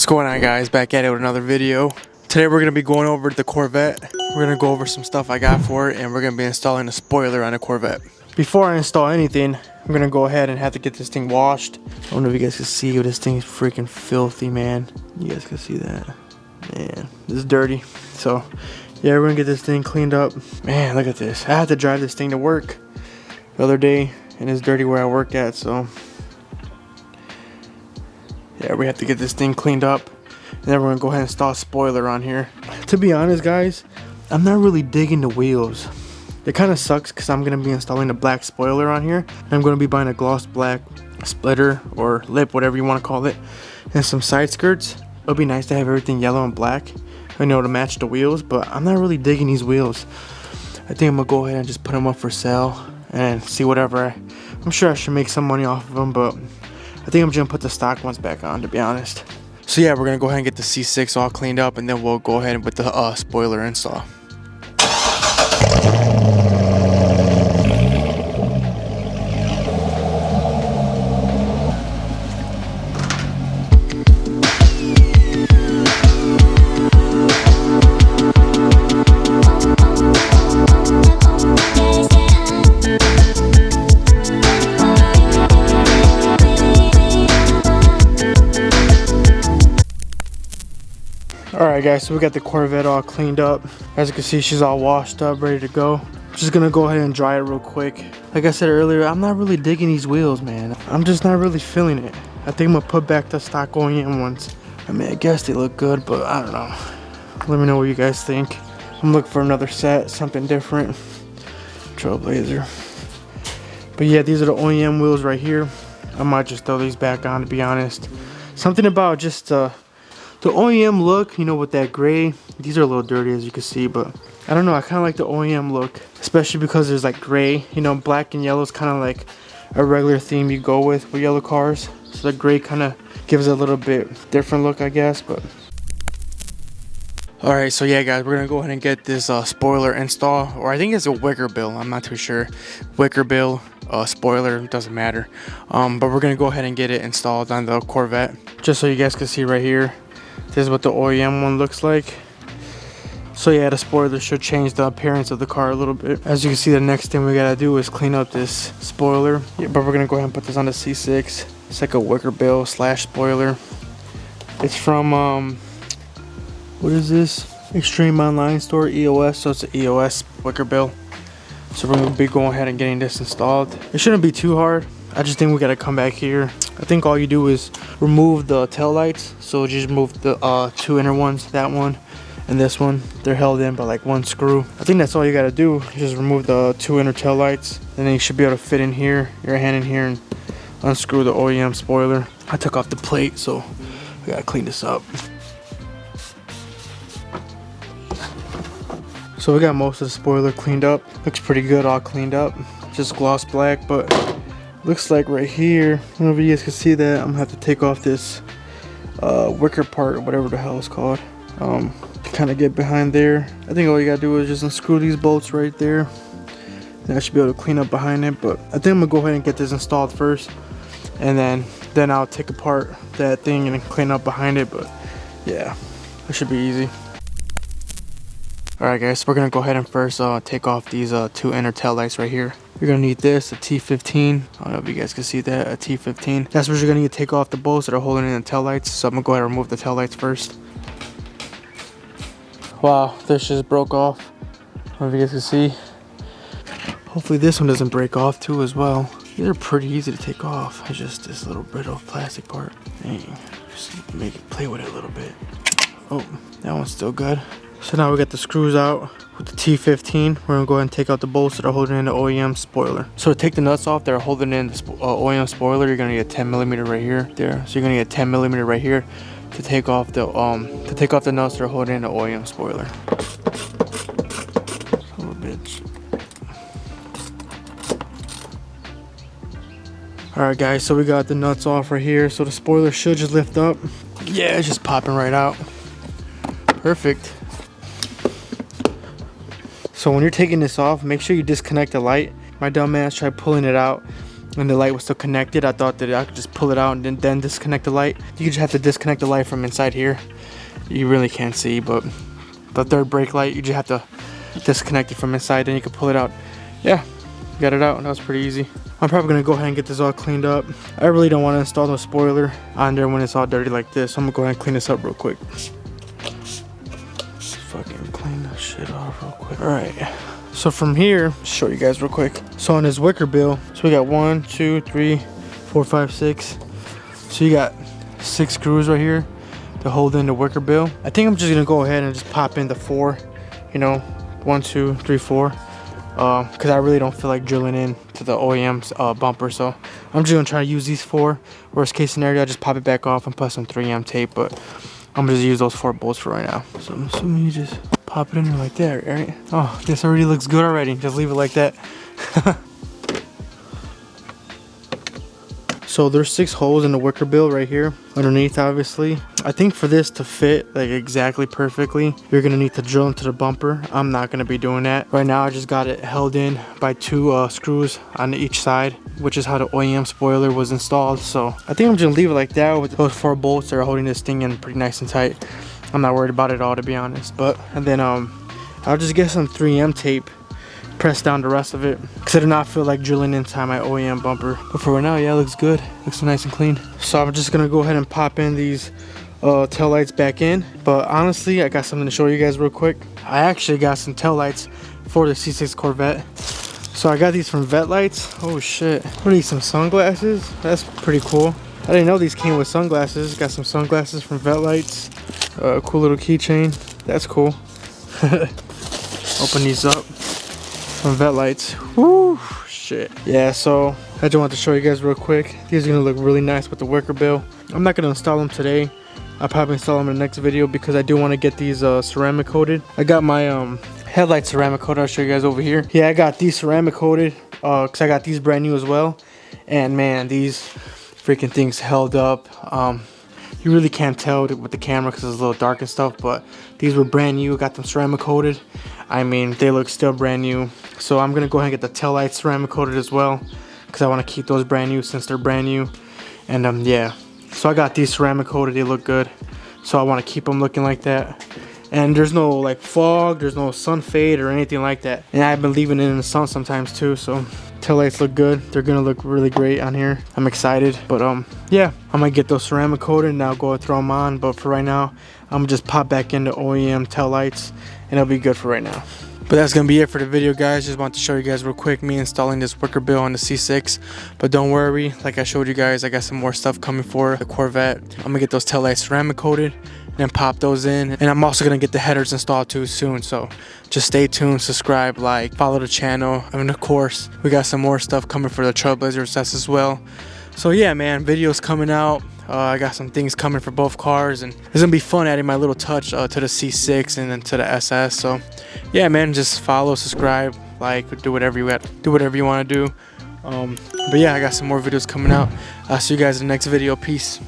What's going on, guys? Back at it with another video. Today we're going to be going over the Corvette. We're going to go over some stuff I got for it, and we're going to be installing a spoiler on the Corvette. Before I install anything, I'm going to go ahead and have to get this thing washed. I don't know if you guys can see, but this thing is freaking filthy, man. You guys can see that. Man, this is dirty. So yeah, we're going to get this thing cleaned up. Man, look at this. I had to drive this thing to work the other day, and it's dirty where I work at, so yeah, we have to get this thing cleaned up, and then we're gonna go ahead and install a spoiler on here. To be honest, guys, I'm not really digging the wheels. It kind of sucks because I'm gonna be installing a black spoiler on here. I'm gonna be buying a gloss black splitter or lip, whatever you want to call it, and some side skirts. It'll be nice to have everything yellow and black, you know, to match the wheels. But I'm not really digging these wheels. I think I'm gonna go ahead and just put them up for sale and see whatever. I'm sure I should make some money off of them, but I think I'm just gonna put the stock ones back on, to be honest. So yeah, we're gonna go ahead and get the C6 all cleaned up, and then we'll go ahead and put the spoiler install. Alright guys, so we got the Corvette all cleaned up. As you can see, she's all washed up, ready to go. Just gonna go ahead and dry it real quick. Like I said earlier, I'm not really digging these wheels, man. I'm just not really feeling it. I think I'm gonna put back the stock OEM ones. I mean, I guess they look good, but I don't know. Let me know what you guys think. I'm looking for another set, something different. Trailblazer. But yeah, these are the OEM wheels right here. I might just throw these back on, to be honest. Something about just the OEM look, you know, with that gray. These are a little dirty, as you can see, but I don't know, I kind of like the OEM look, especially because there's like gray, you know, black and yellow is kind of like a regular theme you go with yellow cars. So the gray kind of gives it a little bit different look, I guess. But all right, so yeah guys, we're gonna go ahead and get this spoiler install, or I think it's a wicker bill, I'm not too sure. Wicker bill, spoiler, doesn't matter. But we're gonna go ahead and get it installed on the Corvette, just so you guys can see right here. This is what the OEM one looks like. So yeah, the spoiler should change the appearance of the car a little bit. As you can see, the next thing we gotta do is clean up this spoiler. Yeah, but we're gonna go ahead and put this on the C6. It's like a wicker bill slash spoiler. It's from what is this? Extreme Online Store, EOS. So it's an EOS wicker bill. So we're gonna be going ahead and getting this installed. It shouldn't be too hard. I just think we gotta come back here. I think all you do is remove the tail lights. So just remove the two inner ones, that one and this one. They're held in by like one screw. I think that's all you gotta do. Just remove the two inner tail lights, and then you should be able to fit in here, your hand in here, and unscrew the OEM spoiler. I took off the plate, so we gotta clean this up. So we got most of the spoiler cleaned up. Looks pretty good, all cleaned up. Just gloss black, but looks like right here, I don't know if you guys can see that, I'm gonna have to take off this wicker part, or whatever the hell it's called, to kind of get behind there. I think all you gotta do is just unscrew these bolts right there, and I should be able to clean up behind it. But I think I'm gonna go ahead and get this installed first, and then I'll take apart that thing and clean up behind it. But yeah, that should be easy. Alright guys, so we're gonna go ahead and first take off these two inner tail lights right here. You're gonna need this, a T15. I don't know if you guys can see that, a T15. That's what you're gonna need to take off the bolts that are holding in the tail lights. So I'm gonna go ahead and remove the tail lights first. Wow, this just broke off. I don't know if you guys can see. Hopefully this one doesn't break off too as well. These are pretty easy to take off. It's just this little brittle plastic part. Dang, just make it play with it a little bit. Oh, that one's still good. So now we got the screws out with the T15. We're gonna go ahead and take out the bolts that are holding in the OEM spoiler. So to take the nuts off that are holding in the OEM spoiler, you're gonna need a 10mm right here, there. So you're gonna need a 10mm right here to take off the nuts that are holding in the OEM spoiler. Son of a bitch. All right, guys. So we got the nuts off right here. So the spoiler should just lift up. Yeah, it's just popping right out. Perfect. So when you're taking this off, make sure you disconnect the light. My dumb ass tried pulling it out and the light was still connected. I thought that I could just pull it out and then disconnect the light. You just have to disconnect the light from inside here. You really can't see, but the third brake light, you just have to disconnect it from inside, then you can pull it out. Yeah, got it out, and that was pretty easy. I'm probably gonna go ahead and get this all cleaned up. I really don't want to install no spoiler on there when it's all dirty like this, so I'm gonna go ahead and clean this up real quick. Let's fucking clean this shit off real quick. All right. So from here, show you guys real quick. So on this wicker bill, so we got 1, 2, 3, 4, 5, 6. So you got 6 screws right here to hold in the wicker bill. I think I'm just gonna go ahead and just pop in the 4, you know, 1, 2, 3, 4, because I really don't feel like drilling in to the OEM's bumper. So I'm just gonna try to use these 4. Worst case scenario, I just pop it back off and put some 3M tape, but I'm gonna just use those 4 bolts for right now. So I'm assuming you just pop it in there like that, right? Oh, this already looks good already. Just leave it like that. So there's 6 holes in the wicker bill right here underneath, obviously. I think for this to fit like exactly perfectly, you're gonna need to drill into the bumper. I'm not gonna be doing that. Right now I just got it held in by 2 screws on each side, which is how the OEM spoiler was installed. So I think I'm just gonna leave it like that with those 4 bolts that are holding this thing in pretty nice and tight. I'm not worried about it at all, to be honest. But and then I'll just get some 3M tape, press down the rest of it, because I do not feel like drilling inside my OEM bumper. But for right now, yeah, it looks good. Looks nice and clean. So I'm just gonna go ahead and pop in these tail lights back in. But honestly, I got something to show you guys real quick. I actually got some tail lights for the C6 Corvette. So I got these from Vette Lights. Oh shit, what are these, some sunglasses? That's pretty cool. I didn't know these came with sunglasses. Got some sunglasses from Vette Lights. Cool little keychain. That's cool. Open these up from Vette Lights. Woo, shit. Yeah, so I just wanted to show you guys real quick. These are gonna look really nice with the wicker bill. I'm not gonna install them today. I'll probably install them in the next video because I do want to get these ceramic coated. I got my headlight ceramic coated. I'll show you guys over here. Yeah, I got these ceramic coated because I got these brand new as well. And man, these freaking things held up. You really can't tell with the camera because it's a little dark and stuff, but these were brand new. Got them ceramic coated. I mean, they look still brand new. So I'm gonna go ahead and get the tail lights ceramic coated as well because I want to keep those brand new since they're brand new. And yeah, so I got these ceramic coated. They look good, so I want to keep them looking like that. And there's no like fog, there's no sun fade or anything like that. And I've been leaving it in the sun sometimes too, so tail lights look good. They're gonna look really great on here. I'm excited. But yeah, I might get those ceramic coated and I'll go and throw them on. But for right now, I'm gonna just pop back into OEM tail lights and it'll be good for right now. But that's gonna be it for the video, guys. Just want to show you guys real quick me installing this wicker bill on the C6. But don't worry, like I showed you guys, I got some more stuff coming for the Corvette. I'm gonna get those tail lights ceramic coated and then pop those in, and I'm also gonna get the headers installed too soon. So just stay tuned, subscribe, like, follow the channel, and of course we got some more stuff coming for the Trailblazer sets as well. So yeah, man, videos coming out. I got some things coming for both cars, and it's gonna be fun adding my little touch to the C6 and then to the SS. So yeah, man, just follow, subscribe, like, do whatever you want to do. But yeah, I got some more videos coming out. I'll see you guys in the next video. Peace.